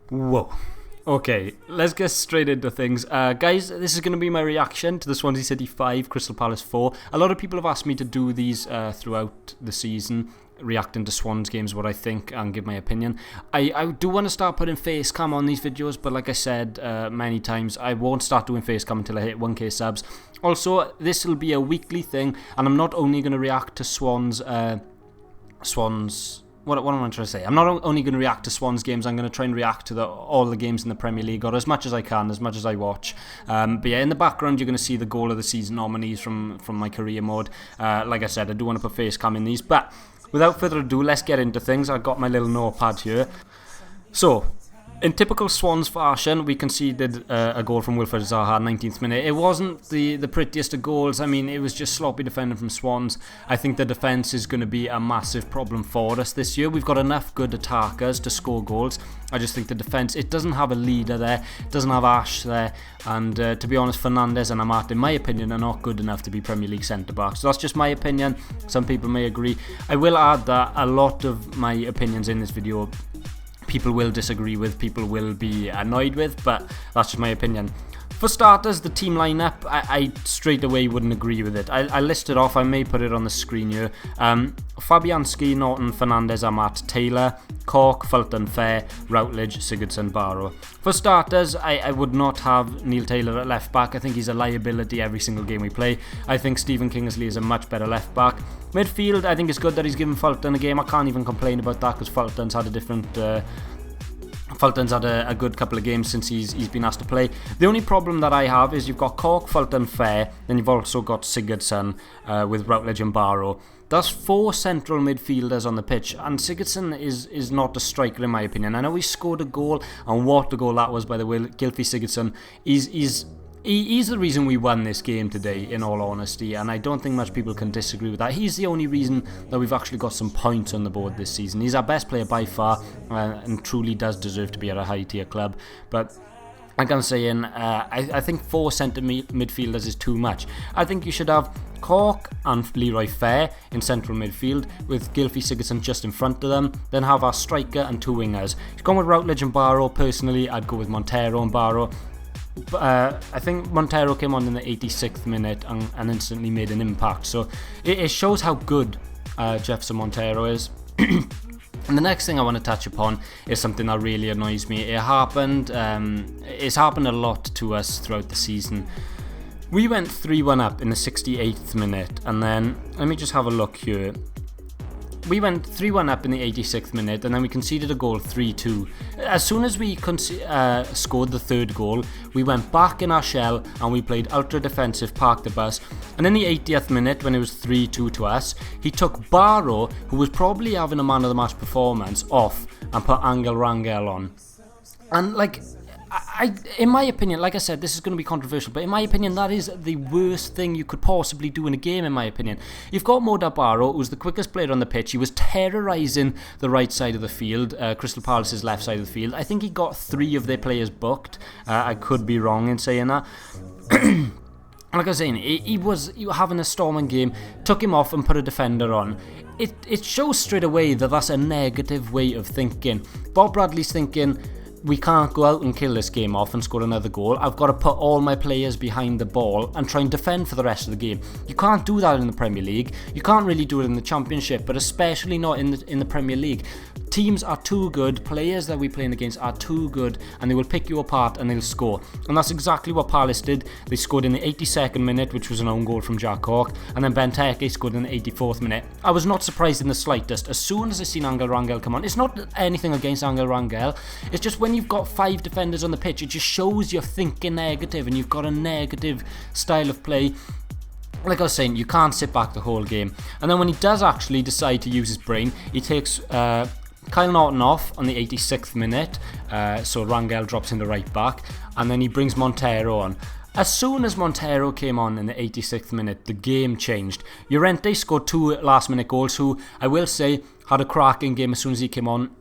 Whoa. Okay, let's get straight into things. Guys, this is going to be my reaction to the Swansea City 5, Crystal Palace 4. A lot of people have asked me to do these throughout the season, reacting to Swans games, what I think, and give my opinion. I do want to start putting face cam on these videos, but like I said many times, I won't start doing face cam until I hit 1k subs. Also, this will be a weekly thing, and I'm not only going to react to Swans... What am I trying to say? I'm not only going to react to Swans games, I'm going to try and react to all the games in the Premier League, or as much as I can, as much as I watch. But yeah, in the background, you're going to see the goal of the season nominees from my career mode. Like I said, I do want to put face cam in these. But without further ado, let's get into things. I've got my little notepad here. So, in typical Swans fashion, we conceded a goal from Wilfred Zaha, 19th minute. It wasn't the prettiest of goals. I mean, it was just sloppy defending from Swans. I think the defence is going to be a massive problem for us this year. We've got enough good attackers to score goals. I just think the defence, it doesn't have a leader there. It doesn't have Ash there. And to be honest, Fernandes and Amat, in my opinion, are not good enough to be Premier League centre-backs. So that's just my opinion. Some people may agree. I will add that a lot of my opinions in this video people will disagree with, people will be annoyed with, but that's just my opinion. For starters, the team lineup, I straight away wouldn't agree with it. I listed off, I may put it on the screen here. Fabianski, Norton, Fernandes, Amat, Taylor, Cork, Fulton, Fair, Routledge, Sigurdsson, Barrow. For starters, I would not have Neil Taylor at left back. I think he's a liability every single game we play. I think Stephen Kingsley is a much better left back. Midfield, I think it's good that he's given Fulton a game. I can't even complain about that because Fulton's had a different... Fulton's had a good couple of games since he's been asked to play. The only problem that I have is you've got Cork, Fulton, Fair, then you've also got Sigurdsson with Routledge and Barrow. That's 4 central midfielders on the pitch, and Sigurdsson is not a striker in my opinion. I know he scored a goal, and what a goal that was, by the way. Gylfi Sigurdsson He's the reason we won this game today, in all honesty, and I don't think much people can disagree with that. He's the only reason that we've actually got some points on the board this season. He's our best player by far, and truly does deserve to be at a high-tier club. But like I'm saying, I think 4 centre midfielders is too much. I think you should have Cork and Leroy Fair in central midfield, with Gylfi Sigurdsson just in front of them. Then have our striker and 2 wingers. He's gone with Routledge and Barrow. Personally, I'd go with Montero and Barrow. I think Montero came on in the 86th minute and instantly made an impact. So it shows how good Jefferson Montero is. And the next thing I want to touch upon is something that really annoys me. It's happened a lot to us throughout the season. We went 3-1 up in the 68th minute, and then let me just have a look here. We went 3-1 up in the 86th minute, and then we conceded a goal 3-2. As soon as we scored the 3rd goal, we went back in our shell and we played ultra defensive, park the bus. And in the 80th minute, when it was 3-2 to us, he took Barrow, who was probably having a man of the match performance, off and put Angel Rangel on. And like, in my opinion, like I said, this is going to be controversial, but in my opinion, that is the worst thing you could possibly do in a game, in my opinion. You've got Moda Barrow, who's the quickest player on the pitch. He was terrorising the right side of the field, Crystal Palace's left side of the field. I think he got 3 of their players booked. I could be wrong in saying that. Like I was saying, he was having a storming game, took him off and put a defender on. It shows straight away that that's a negative way of thinking. Bob Bradley's thinking, we can't go out and kill this game off and score another goal. I've got to put all my players behind the ball and try and defend for the rest of the game. You can't do that in the Premier League. You can't really do it in the Championship, but especially not in the Premier League. Teams are too good, players that we're playing against are too good, and they will pick you apart and they'll score. And that's exactly what Palace did. They scored in the 82nd minute, which was an own goal from Jack Cork, and then Benteke scored in the 84th minute. I was not surprised in the slightest. As soon as I seen Angel Rangel come on, it's not anything against Angel Rangel, it's just when you've got 5 defenders on the pitch, it just shows you're thinking negative and you've got a negative style of play. Like I was saying, you can't sit back the whole game. And then when he does actually decide to use his brain, he takes Kyle Norton off on the 86th minute, so Rangel drops into right back, and then he brings Montero on. As soon as Montero came on in the 86th minute, the game changed. Llorente scored 2 last minute goals, who I will say had a cracking game as soon as he came on.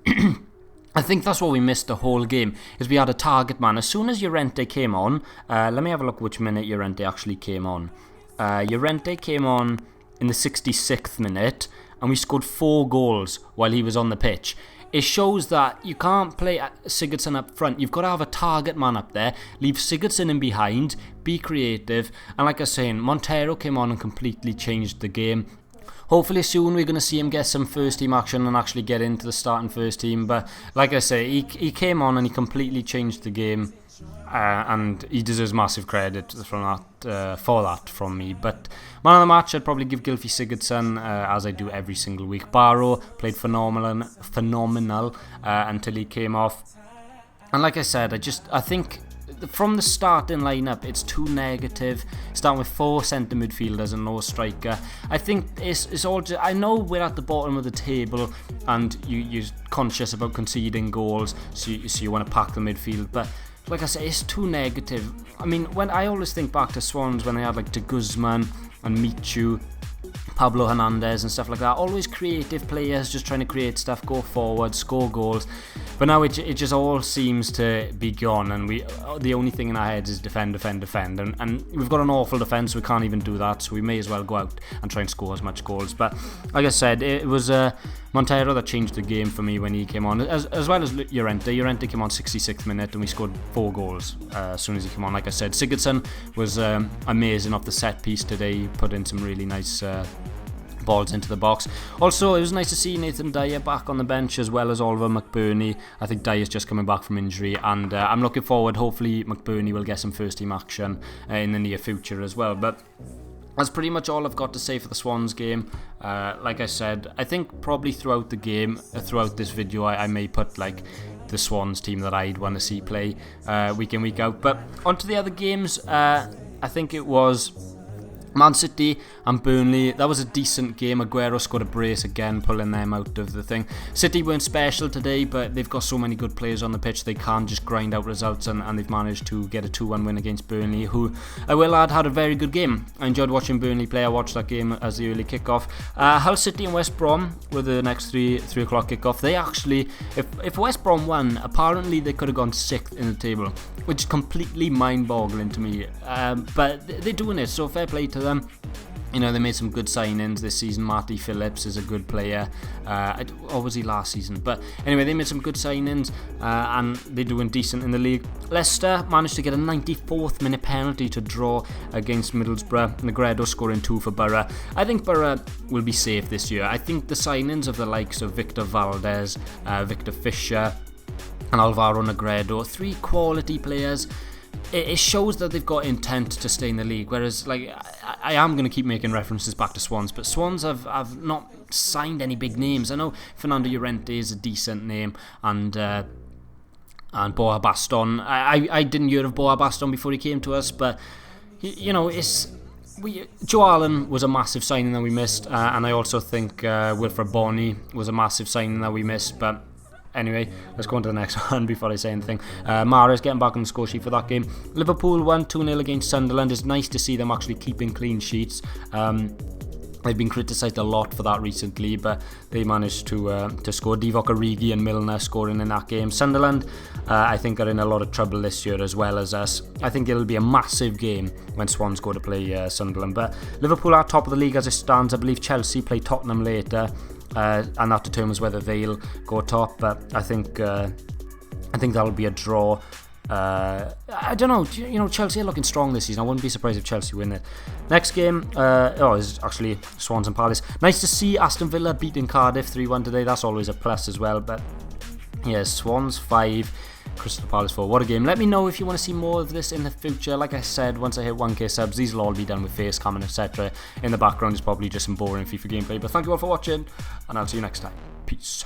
I think that's what we missed the whole game, is we had a target man. As soon as Llorente came on, let me have a look which minute Llorente actually came on. Llorente came on in the 66th minute, and we scored 4 goals while he was on the pitch. it shows that you can't play Sigurdsson up front. You've got to have a target man up there, leave Sigurdsson in behind, be creative, and like I was saying, Montero came on and completely changed the game. Hopefully soon we're going to see him get some first team action and actually get into the starting first team. But like I say, he came on and he completely changed the game. And he deserves massive credit for that from me. But man of the match, I'd probably give Gylfi Sigurdsson, as I do every single week. Barrow played phenomenal until he came off. And like I said, I think from the starting lineup, it's too negative. Starting with 4 centre midfielders and no striker. I think it's all just, I know we're at the bottom of the table and you're conscious about conceding goals, so you want to pack the midfield, but like I say, it's too negative. I mean, when I always think back to Swans when they had like De Guzman and Michu, Pablo Hernandez and stuff like that. Always creative players, just trying to create stuff, go forward, score goals. But now it just all seems to be gone, and the only thing in our heads is defend. And we've got an awful defence, so we can't even do that, so we may as well go out and try and score as much goals. But like I said, it was Montero that changed the game for me when he came on, as well as Llorente. Llorente came on 66th minute and we scored 4 goals as soon as he came on. Like I said, Sigurdsson was amazing off the set piece today. He put in some really nice balls into the box. Also, it was nice to see Nathan Dyer back on the bench, as well as Oliver McBurney. I think Dyer's just coming back from injury, and I'm looking forward, hopefully McBurney will get some first team action in the near future as well. But that's pretty much all I've got to say for the Swans game. Like I said, I think probably throughout the game, throughout this video, I may put like the Swans team that I'd want to see play week in, week out. But onto the other games, I think it was Man City and Burnley. That was a decent game. Aguero scored a brace again, pulling them out of the thing. City weren't special today, but they've got so many good players on the pitch, they can just grind out results, and they've managed to get a 2-1 win against Burnley, who I will add had a very good game. I enjoyed watching Burnley play. I watched that game as the early kickoff. Hull City and West Brom were the next 3 o'clock kickoff. They actually, if West Brom won, apparently they could have gone 6th in the table, which is completely mind-boggling to me. But they're doing it, so fair play to them. You know, they made some good signings this season. Matty Phillips is a good player. Or was he last season? But anyway, they made some good signings, and they're doing decent in the league. Leicester managed to get a 94th minute penalty to draw against Middlesbrough. Negredo scoring 2 for Borough. I think Borough will be safe this year. I think the signings of the likes of Victor Valdez, Victor Fisher and Alvaro Negredo, 3 quality players. It shows that they've got intent to stay in the league, whereas like I am going to keep making references back to Swans, but Swans have not signed any big names. I know Fernando Llorente is a decent name, and Boa Baston. I didn't hear of Boa Baston before he came to us, but you know, Joe Allen was a massive signing that we missed, and I also think Wilfred Bonney was a massive signing that we missed, but anyway, let's go on to the next one before I say anything. Mahrez getting back on the score sheet for that game. Liverpool won 2-0 against Sunderland. It's nice to see them actually keeping clean sheets. They've been criticised a lot for that recently, but they managed to score. Divock Origi and Milner scoring in that game. Sunderland, I think, are in a lot of trouble this year as well as us. I think it'll be a massive game when Swans go to play Sunderland. But Liverpool are top of the league as it stands. I believe Chelsea play Tottenham later. And that determines whether they'll go top, but I think that'll be a draw. I don't know, you know, Chelsea are looking strong this season. I wouldn't be surprised if Chelsea win it. Next game is actually Swans and Palace. Nice to see Aston Villa beating Cardiff 3-1 today. That's always a plus as well. But yeah, Swans 5, Crystal Palace 4. What a game. Let me know if you want to see more of this in the future. Like I said, once I hit 1k subs, these will all be done with face cam and etc. In the background is probably just some boring FIFA gameplay. But thank you all for watching, and I'll see you next time. Peace.